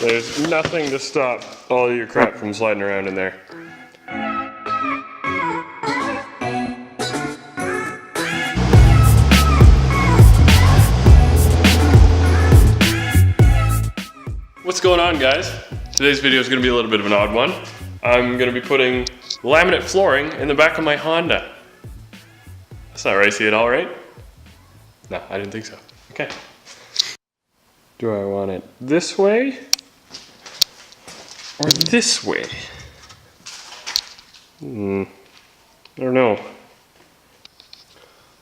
There's nothing to stop all your crap from sliding around in there. What's going on, guys? Today's video is going to be a little bit of an odd one. I'm going to be putting laminate flooring in the back of my Honda. That's not racy at all, right? No, I didn't think so. Okay. Do I want it this way or this way? I don't know.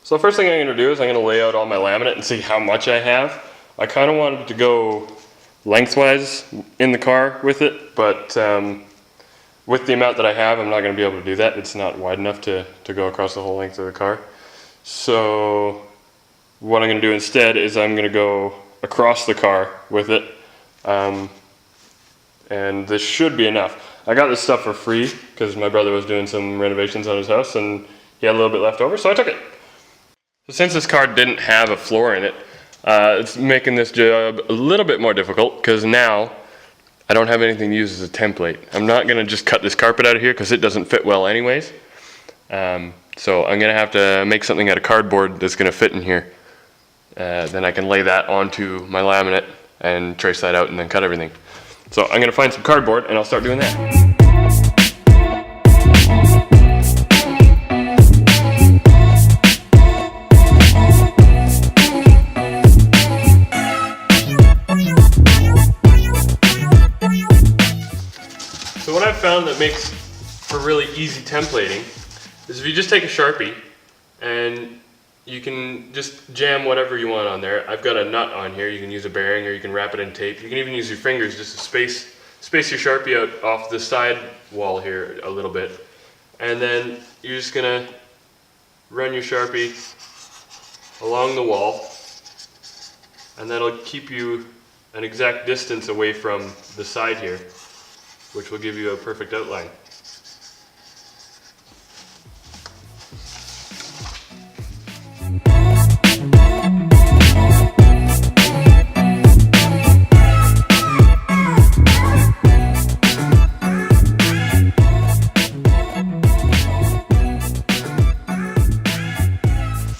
So the first thing I'm going to do is I'm going to lay out all my laminate and see how much I have. I kind of wanted to go lengthwise in the car with it, but with the amount that I have, I'm not going to be able to do that. It's not wide enough to go across the whole length of the car. So what I'm going to do instead is I'm going to go across the car with it, and this should be enough. I got this stuff for free because my brother was doing some renovations on his house and he had a little bit left over, so I took it. So since this car didn't have a floor in it, it's making this job a little bit more difficult because now I don't have anything to use as a template. I'm not going to just cut this carpet out of here because it doesn't fit well anyways. So I'm going to have to make something out of cardboard that's going to fit in here. Then I can lay that onto my laminate and trace that out and then cut everything. So I'm going to find some cardboard and I'll start doing that. So what I've found that makes for really easy templating is if you just take a Sharpie and you can just jam whatever you want on there. I've got a nut on here. You can use a bearing or you can wrap it in tape. You can even use your fingers just to space your Sharpie out off the side wall here a little bit. And then you're just gonna run your Sharpie along the wall, and that'll keep you an exact distance away from the side here, which will give you a perfect outline.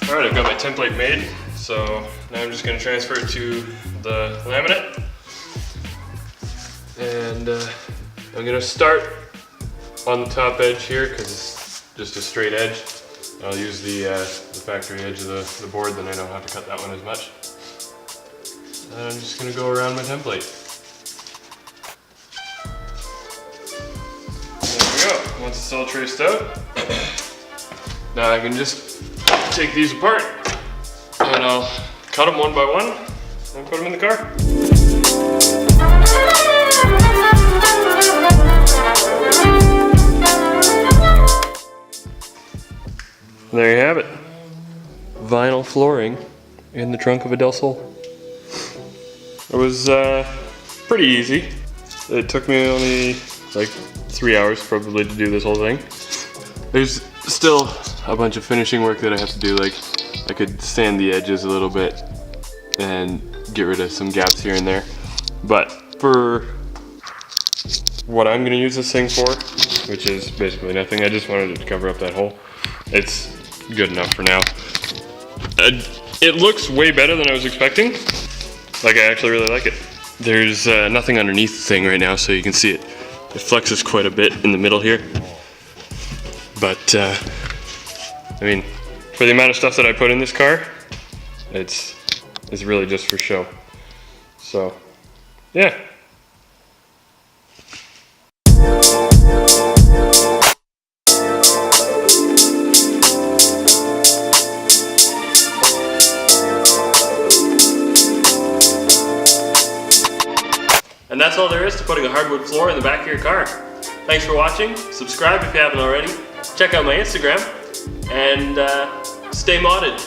Alright, I've got my template made, so now I'm just going to transfer it to the laminate. And I'm going to start on the top edge here because it's just a straight edge. I'll use the factory edge of the board, then I don't have to cut that one as much. And I'm just going to go around my template. There we go. Once it's all traced out, now I can just take these apart and I'll cut them one by one and put them in the car. There you have it. Vinyl flooring in the trunk of a Delsol. It was pretty easy. It took me only like 3 hours probably to do this whole thing. There's still a bunch of finishing work that I have to do, like I could sand the edges a little bit and get rid of some gaps here and there. But for what I'm going to use this thing for, which is basically nothing, I just wanted it to cover up that hole. It's good enough for now. It looks way better than I was expecting. Like, I actually really like it. There's nothing underneath the thing right now, so you can see it. It flexes quite a bit in the middle here. But, I mean, for the amount of stuff that I put in this car, it's really just for show. So, yeah. And that's all there is to putting a hardwood floor in the back of your car. Thanks for watching. Subscribe if you haven't already. Check out my Instagram and stay modded.